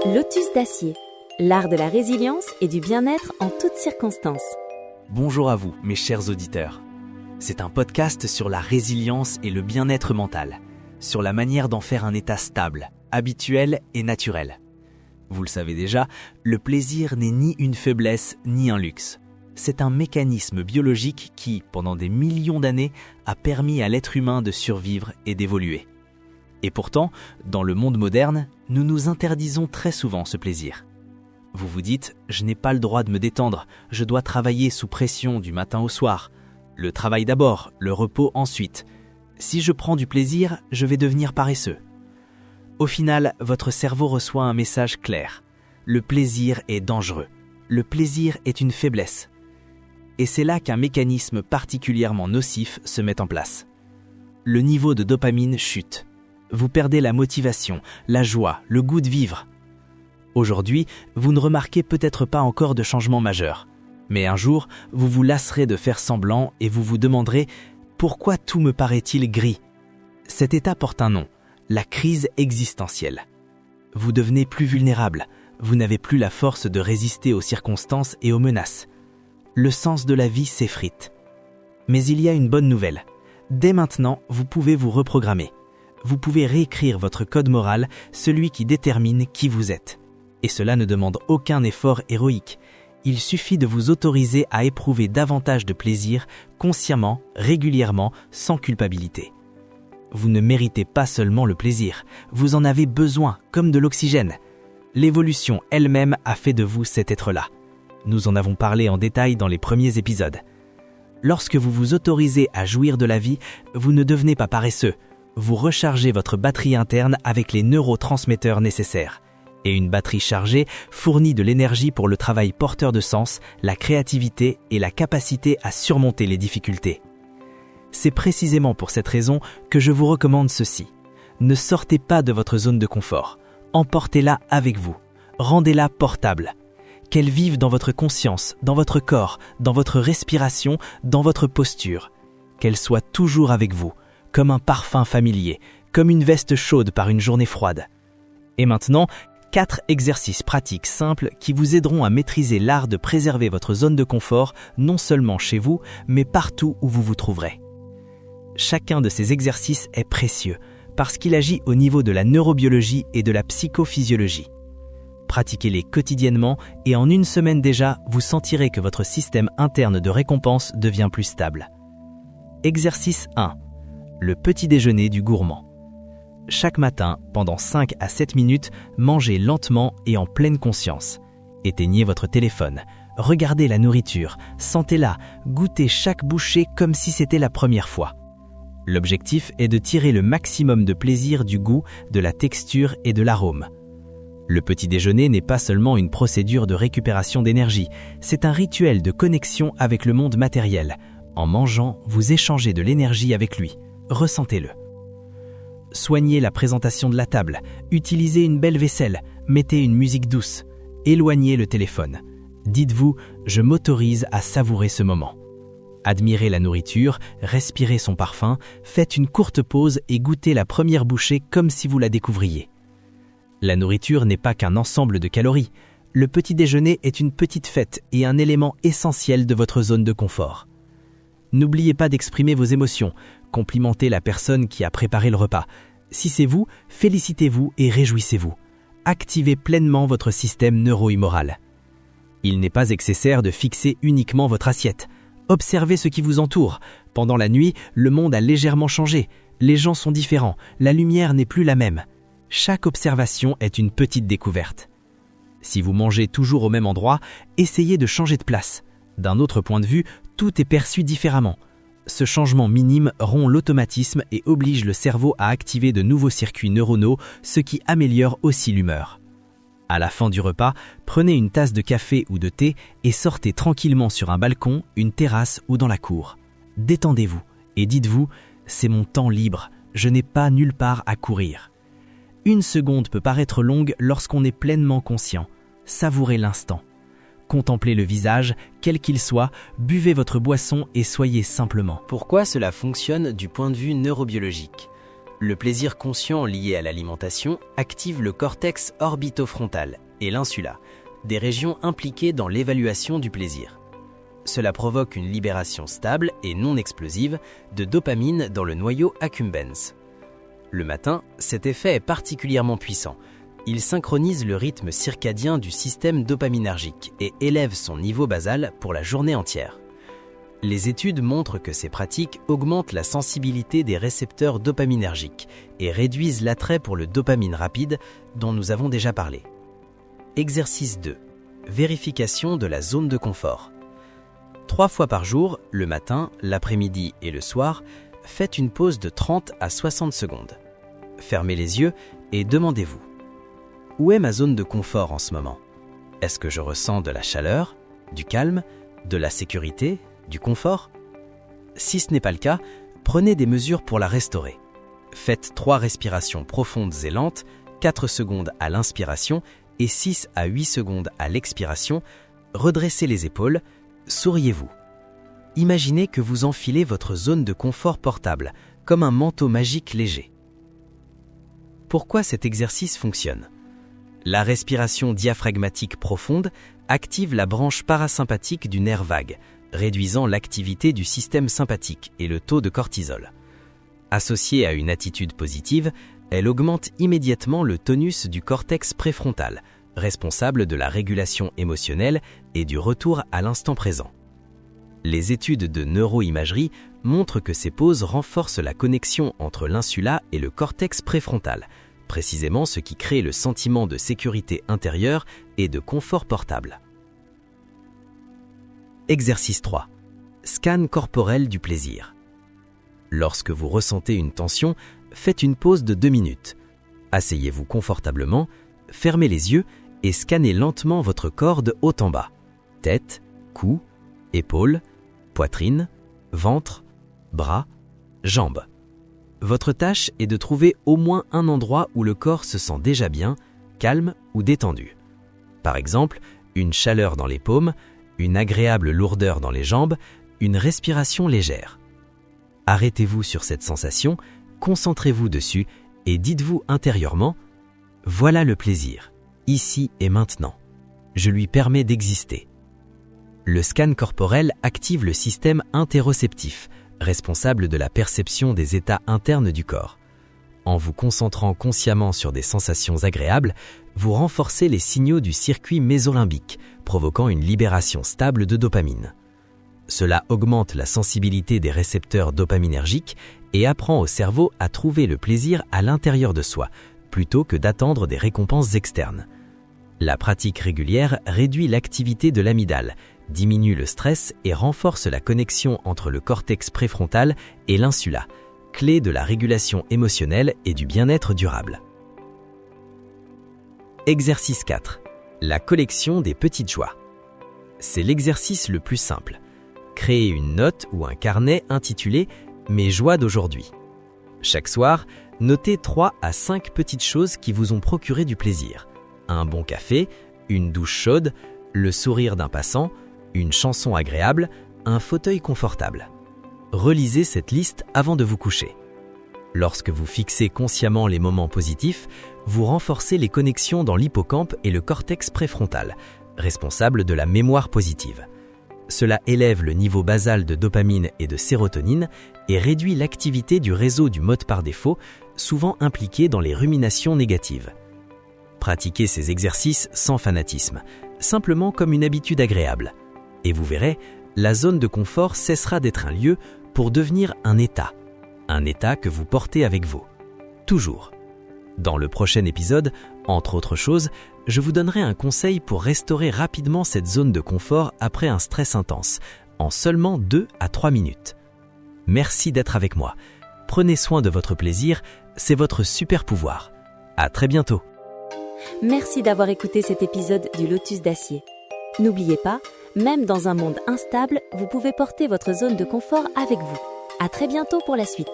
Lotus d'acier, l'art de la résilience et du bien-être en toutes circonstances. Bonjour à vous, mes chers auditeurs. C'est un podcast sur la résilience et le bien-être mental, sur la manière d'en faire un état stable, habituel et naturel. Vous le savez déjà, le plaisir n'est ni une faiblesse ni un luxe. C'est un mécanisme biologique qui, pendant des millions d'années, a permis à l'être humain de survivre et d'évoluer. Et pourtant, dans le monde moderne, nous nous interdisons très souvent ce plaisir. Vous vous dites « je n'ai pas le droit de me détendre, je dois travailler sous pression du matin au soir. Le travail d'abord, le repos ensuite. Si je prends du plaisir, je vais devenir paresseux. » Au final, votre cerveau reçoit un message clair. Le plaisir est dangereux. Le plaisir est une faiblesse. Et c'est là qu'un mécanisme particulièrement nocif se met en place. Le niveau de dopamine chute. Vous perdez la motivation, la joie, le goût de vivre. Aujourd'hui, vous ne remarquez peut-être pas encore de changement majeur. Mais un jour, vous vous lasserez de faire semblant et vous vous demanderez « Pourquoi tout me paraît-il gris ?» Cet état porte un nom, la crise existentielle. Vous devenez plus vulnérable, vous n'avez plus la force de résister aux circonstances et aux menaces. Le sens de la vie s'effrite. Mais il y a une bonne nouvelle. Dès maintenant, vous pouvez vous reprogrammer. Vous pouvez réécrire votre code moral, celui qui détermine qui vous êtes. Et cela ne demande aucun effort héroïque. Il suffit de vous autoriser à éprouver davantage de plaisir, consciemment, régulièrement, sans culpabilité. Vous ne méritez pas seulement le plaisir, vous en avez besoin, comme de l'oxygène. L'évolution elle-même a fait de vous cet être-là. Nous en avons parlé en détail dans les premiers épisodes. Lorsque vous vous autorisez à jouir de la vie, vous ne devenez pas paresseux. Vous rechargez votre batterie interne avec les neurotransmetteurs nécessaires. Et une batterie chargée fournit de l'énergie pour le travail porteur de sens, la créativité et la capacité à surmonter les difficultés. C'est précisément pour cette raison que je vous recommande ceci. Ne sortez pas de votre zone de confort. Emportez-la avec vous. Rendez-la portable. Qu'elle vive dans votre conscience, dans votre corps, dans votre respiration, dans votre posture. Qu'elle soit toujours avec vous, comme un parfum familier, comme une veste chaude par une journée froide. Et maintenant, 4 exercices pratiques simples qui vous aideront à maîtriser l'art de préserver votre zone de confort, non seulement chez vous, mais partout où vous vous trouverez. Chacun de ces exercices est précieux, parce qu'il agit au niveau de la neurobiologie et de la psychophysiologie. Pratiquez-les quotidiennement et en une semaine déjà, vous sentirez que votre système interne de récompense devient plus stable. Exercice 1. Le petit déjeuner du gourmand. Chaque matin, pendant 5 à 7 minutes, mangez lentement et en pleine conscience. Éteignez votre téléphone, regardez la nourriture, sentez-la, goûtez chaque bouchée comme si c'était la première fois. L'objectif est de tirer le maximum de plaisir du goût, de la texture et de l'arôme. Le petit déjeuner n'est pas seulement une procédure de récupération d'énergie, c'est un rituel de connexion avec le monde matériel. En mangeant, vous échangez de l'énergie avec lui. Ressentez-le. Soignez la présentation de la table, utilisez une belle vaisselle, mettez une musique douce, éloignez le téléphone. Dites-vous « je m'autorise à savourer ce moment ». Admirez la nourriture, respirez son parfum, faites une courte pause et goûtez la première bouchée comme si vous la découvriez. La nourriture n'est pas qu'un ensemble de calories. Le petit déjeuner est une petite fête et un élément essentiel de votre zone de confort. N'oubliez pas d'exprimer vos émotions, complimentez la personne qui a préparé le repas. Si c'est vous, félicitez-vous et réjouissez-vous. Activez pleinement votre système neuro-humoral. Il n'est pas nécessaire de fixer uniquement votre assiette. Observez ce qui vous entoure. Pendant la nuit, le monde a légèrement changé. Les gens sont différents, la lumière n'est plus la même. Chaque observation est une petite découverte. Si vous mangez toujours au même endroit, essayez de changer de place. D'un autre point de vue, tout est perçu différemment. Ce changement minime rompt l'automatisme et oblige le cerveau à activer de nouveaux circuits neuronaux, ce qui améliore aussi l'humeur. À la fin du repas, prenez une tasse de café ou de thé et sortez tranquillement sur un balcon, une terrasse ou dans la cour. Détendez-vous et dites-vous « c'est mon temps libre, je n'ai pas nulle part à courir ». Une seconde peut paraître longue lorsqu'on est pleinement conscient. Savourez l'instant. Contemplez le visage, quel qu'il soit, buvez votre boisson et soyez simplement. Pourquoi cela fonctionne du point de vue neurobiologique ? Le plaisir conscient lié à l'alimentation active le cortex orbitofrontal et l'insula, des régions impliquées dans l'évaluation du plaisir. Cela provoque une libération stable et non explosive de dopamine dans le noyau accumbens. Le matin, cet effet est particulièrement puissant. Il synchronise le rythme circadien du système dopaminergique et élève son niveau basal pour la journée entière. Les études montrent que ces pratiques augmentent la sensibilité des récepteurs dopaminergiques et réduisent l'attrait pour le dopamine rapide dont nous avons déjà parlé. Exercice 2. Vérification de la zone de confort. 3 fois par jour, le matin, l'après-midi et le soir, faites une pause de 30 à 60 secondes. Fermez les yeux et demandez-vous: où est ma zone de confort en ce moment? Est-ce que je ressens de la chaleur, du calme, de la sécurité, du confort? Si ce n'est pas le cas, prenez des mesures pour la restaurer. Faites 3 respirations profondes et lentes, 4 secondes à l'inspiration et 6 à 8 secondes à l'expiration. Redressez les épaules, souriez-vous. Imaginez que vous enfilez votre zone de confort portable, comme un manteau magique léger. Pourquoi cet exercice fonctionne? La respiration diaphragmatique profonde active la branche parasympathique du nerf vague, réduisant l'activité du système sympathique et le taux de cortisol. Associée à une attitude positive, elle augmente immédiatement le tonus du cortex préfrontal, responsable de la régulation émotionnelle et du retour à l'instant présent. Les études de neuroimagerie montrent que ces pauses renforcent la connexion entre l'insula et le cortex préfrontal, précisément ce qui crée le sentiment de sécurité intérieure et de confort portable. Exercice 3. Scan corporel du plaisir. Lorsque vous ressentez une tension, faites une pause de 2 minutes. Asseyez-vous confortablement, fermez les yeux et scannez lentement votre corps de haut en bas. Tête, cou, épaules, poitrine, ventre, bras, jambes. Votre tâche est de trouver au moins un endroit où le corps se sent déjà bien, calme ou détendu. Par exemple, une chaleur dans les paumes, une agréable lourdeur dans les jambes, une respiration légère. Arrêtez-vous sur cette sensation, concentrez-vous dessus et dites-vous intérieurement: voilà le plaisir, ici et maintenant. Je lui permets d'exister. Le scan corporel active le système interoceptif, responsable de la perception des états internes du corps. En vous concentrant consciemment sur des sensations agréables, vous renforcez les signaux du circuit mésolimbique, provoquant une libération stable de dopamine. Cela augmente la sensibilité des récepteurs dopaminergiques et apprend au cerveau à trouver le plaisir à l'intérieur de soi, plutôt que d'attendre des récompenses externes. La pratique régulière réduit l'activité de l'amygdale, diminue le stress et renforce la connexion entre le cortex préfrontal et l'insula, clé de la régulation émotionnelle et du bien-être durable. Exercice 4. La collection des petites joies. C'est l'exercice le plus simple. Créez une note ou un carnet intitulé « Mes joies d'aujourd'hui ». Chaque soir, notez 3 à 5 petites choses qui vous ont procuré du plaisir. Un bon café, une douche chaude, le sourire d'un passant, une chanson agréable, un fauteuil confortable. Relisez cette liste avant de vous coucher. Lorsque vous fixez consciemment les moments positifs, vous renforcez les connexions dans l'hippocampe et le cortex préfrontal, responsable de la mémoire positive. Cela élève le niveau basal de dopamine et de sérotonine et réduit l'activité du réseau du mode par défaut, souvent impliqué dans les ruminations négatives. Pratiquez ces exercices sans fanatisme, simplement comme une habitude agréable. Et vous verrez, la zone de confort cessera d'être un lieu pour devenir un état que vous portez avec vous, toujours. Dans le prochain épisode, entre autres choses, je vous donnerai un conseil pour restaurer rapidement cette zone de confort après un stress intense, en seulement 2 à 3 minutes. Merci d'être avec moi. Prenez soin de votre plaisir, c'est votre super pouvoir. À très bientôt. Merci d'avoir écouté cet épisode du Lotus d'acier. N'oubliez pas, même dans un monde instable, vous pouvez porter votre zone de confort avec vous. À très bientôt pour la suite.